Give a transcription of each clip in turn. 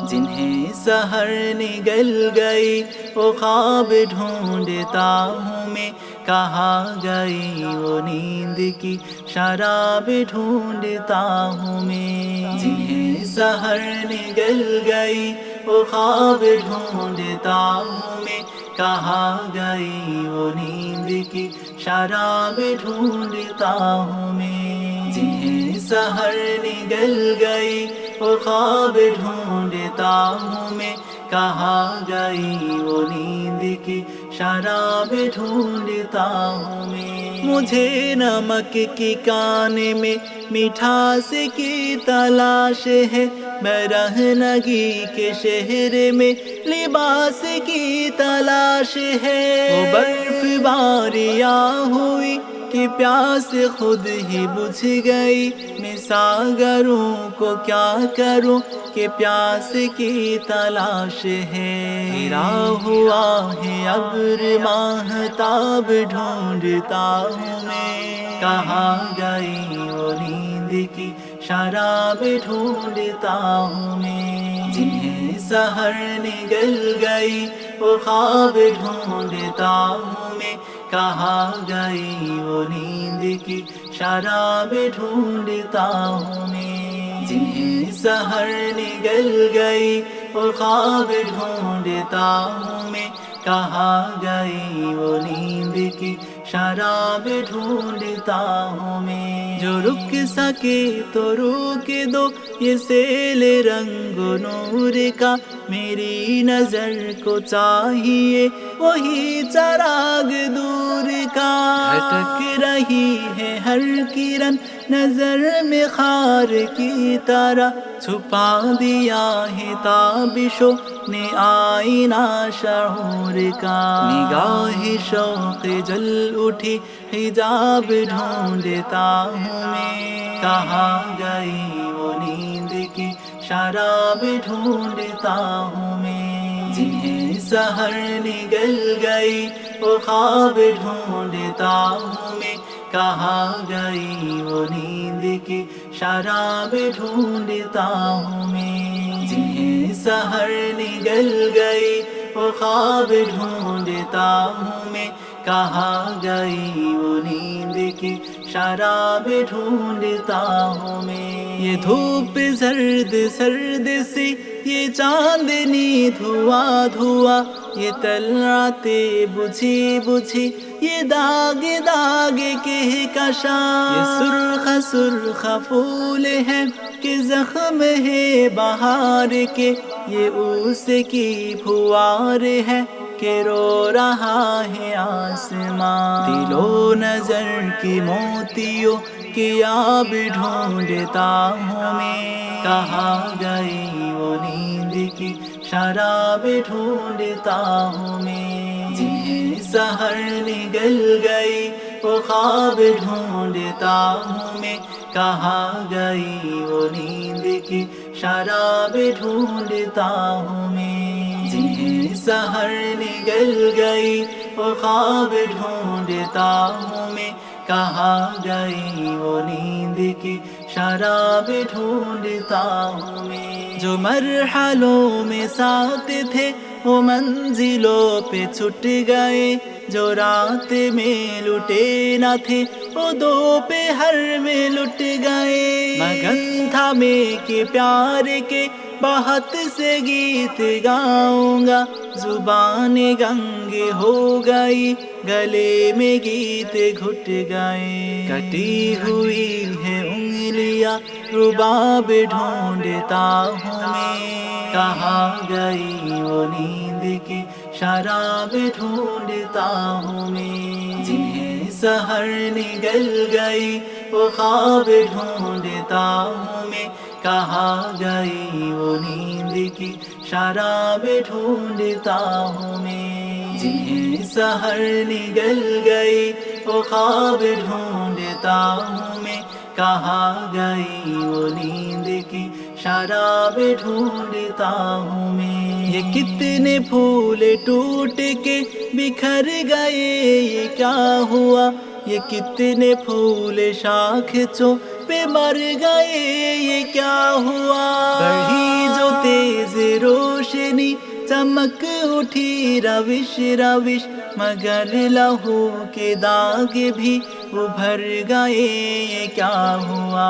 جنہیں سحر نگل گئی وہ خواب ڈھونڈتا ہوں میں، کہاں گئی وہ نیند کی شراب ڈھونڈتا ہوں میں۔ جنہیں سحر نگل گئی وہ خواب ڈھونڈتا ہوں میں، کہاں گئی وہ نیند کی شراب ڈھونڈتا ہوں میں۔ جنہیں سحر نگل گئی وہ خواب ڈھونڈتا ہوں میں، کہاں گئی وہ نیند کی شراب ڈھونڈتا ہوں میں۔ مجھے نمک کی کان میں مٹھاس کی تلاش ہے، برہنگی کے شہر میں لباس کی تلاش ہے۔ وہ برف باریاں ہوئی کہ پیاس خود ہی بجھ گئی، میں ساگروں کو کیا کروں کہ پیاس کی تلاش ہے۔ گرا ہوا ہے ابر ماہتاب ڈھونڈتا ہوں میں، کہاں گئی وہ نیند کی شراب ڈھونڈتا ہوں میں۔ جنہیں سحر نگل گئی وہ خواب ڈھونڈتا ہوں میں، کہاں گئی وہ نیند کی شراب ڈھونڈتا ہوں میں۔ جنہیں سحر نگل گئی وہ خواب ڈھونڈتا ہوں میں، کہاں گئی وہ نیند کی شراب ڈھونڈتا ہوں میں۔ جو رک سکے تو روک دو یہ سیل رنگ و نور کا، میری نظر کو چاہیے وہی چراغ دور کا۔ بھٹک رہی ہے ہر کرن نظر میں خار کی طرح، چھپا دیا ہے تابشوں نے آئینہ شعور کا۔ نگاہ شوق جل اٹھی حجاب ڈھونڈتا ہوں میں، کہاں گئی وہ نیند کی شراب ڈھونڈتا ہوں میں۔ جنہیں سحر نگل گئی وہ خواب ڈھونڈتا ہوں میں، کہاں گئی وہ نیند کی شراب ڈھونڈتا ہوں میں۔ جنہیں سحر نگل گئی وہ خواب ڈھونڈتا ہوں میں، کہاں گئی وہ نیند کی شراب ڈھونڈتا ہوں میں۔ یہ دھوپ زرد سرد سی، یہ چاندنی دھواں دھواں، یہ طلعتیں بجھی بجھی، یہ داغ داغ کہکشاں، یہ سرخ سرخ پھول ہے کہ زخم ہے بہار کے، یہ اوس کی پھوار ہے کہ رو رہا ہے آسمان۔ دل و نظر کی موتیوں کی آب ڈھونڈتا ہوں میں، کہاں گئی وہ نیند کی شراب ڈھونڈتا ہوں میں۔ جنہیں سحر نگل گئی وہ خواب ڈھونڈتا ہوں میں، کہاں گئی وہ نیند کی شراب ڈھونڈتا ہوں میں۔ جنہیں سحر نگل گئی وہ خواب ڈھونڈتا ہوں میں، کہاں گئی وہ نیند کی شراب ڈھونڈتا ہوں میں۔ جو مرحلوں میں ساتھ تھے وہ منزلوں پہ چھٹ گئے، جو رات میں لٹے نہ تھے وہ دوپہر میں لٹ گئے۔ مگن تھا میں کہ پیار کے بہت سے گیت گاؤں گا، زبان گنگ ہو گئی گلے میں گیت گھٹ گئے۔ کٹی ہوئی ہے انگلیاں رباب ڈھونڈتا ہوں میں، کہاں گئی وہ نیند کی شراب ڈھونڈتا ہوں میں۔ جنہیں سحر نگل گئی وہ خواب ڈھونڈتا ہوں میں، کہاں گئی وہ نیند کی شراب ڈھونڈتا ہوں میں۔ جنہیں سحر نگل گئی وہ خواب ڈھونڈتا ہوں میں، کہاں گئی وہ نیند کی شراب ڈھونڈتا ہوں میں۔ یہ کتنے پھول ٹوٹ کے بکھر گئے، یہ کیا ہوا؟ یہ کتنے پھول شاخوں پہ مر گئے، یہ کیا ہوا؟ بڑھی جو تیز روشنی چمک اٹھی روش روش، مگر لہو کے داغ بھی ابھر گئے، یہ کیا ہوا؟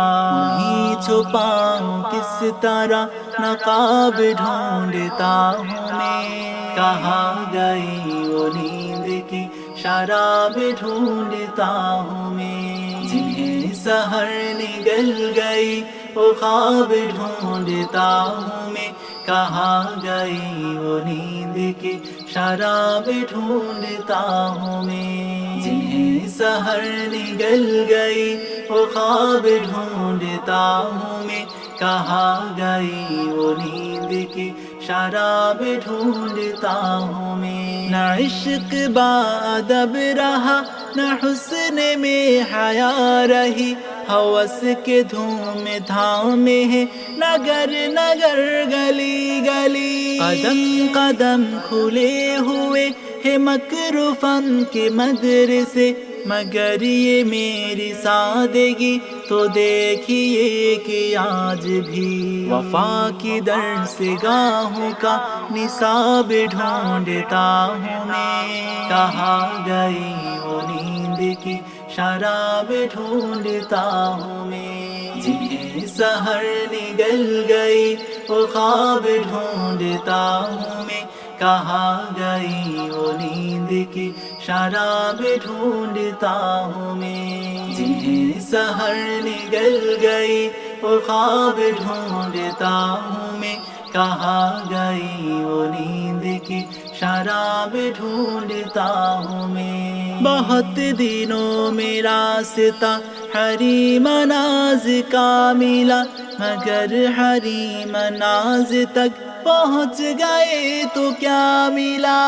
انہیں چھپاؤں کس طرح نقاب ڈھونڈتا ہوں میں، کہاں گئی وہ نیند کی شراب ڈھونڈتا ہوں میں۔ جنہیں سحر نگل گئی وہ خواب ڈھونڈتا ہوں میں، کہاں گئی وہ نیند کی شراب ڈھونڈتا ہوں میں۔ جنہیں سحر نگل گئی وہ خواب ڈھونڈتا ہوں میں، کہاں گئی وہ نیند کی شراب ڈھونڈتا ہوں میں۔ نہ عشق بادب رہا، نہ حسن میں حیا رہی، ہوس کے دھوم دھام ہے نگر نگر گلی گلی، قدم قدم کھلے ہوئے ہے مکر و فن کے مدرسے، مگر یہ میری سادگی تو دیکھیے کہ آج بھی وفا کی درس گاہوں کا نصاب ڈھونڈتا ہوں میں، کہاں گئی وہ نیند کی شراب ڈھونڈتا ہوں میں۔ جنہیں سحر نگل گئی وہ خواب ڈھونڈتا ہوں میں، کہاں گئی وہ نیند کی شراب ڈھونڈتا ہوں میں۔ جنہیں سحر نگل گئی وہ خواب ڈھونڈتا ہوں میں، کہاں گئی وہ نیند کی شراب ڈھونڈتا ہوں میں۔ بہت دنوں میں راستہ حریم ناز کا ملا، مگر حریم ناز تک پہنچ گئے تو کیا ملا؟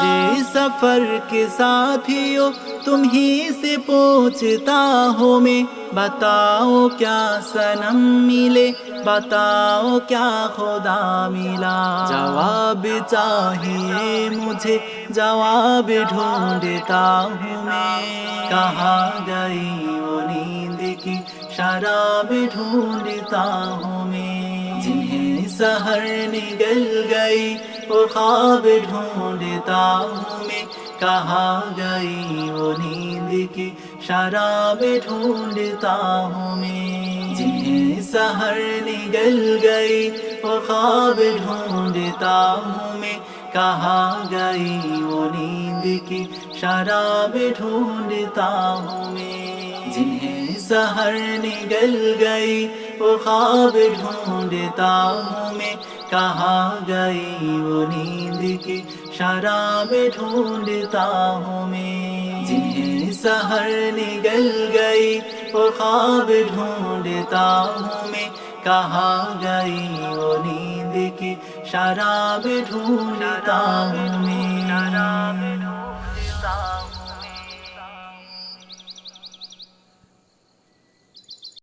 میرے سفر کے ساتھیوں تم ہی سے پوچھتا ہوں میں، بتاؤ کیا صنم ملے، بتاؤ کیا خدا ملا؟ جواب چاہیے مجھے، جواب ڈھونڈتا ہوں میں، کہاں گئی وہ نیند کی شراب ڈھونڈتا ہوں میں۔ جنہیں سحر نگل گئی وہ خواب ڈھونڈتا ہوں میں، کہاں گئی وہ نیند کی شراب ڈھونڈتا ہوں میں۔ جنہیں سحر نگل گئی وہ خواب ڈھونڈتا ہوں میں، کہاں گئی وہ نیند کی شراب ڈھونڈتا ہوں میں۔ جنہیں سحر نگل گئی وہ خواب ڈھونڈتا ہوں میں، کہاں گئی وہ نیند کی شراب ڈھونڈتا ہوں میں۔ جنہیں سحر نگل گئی وہ خواب ڈھونڈتا ہوں میں، کہاں گئی وہ نیند کی شراب ڈھونڈتا ہوں میں۔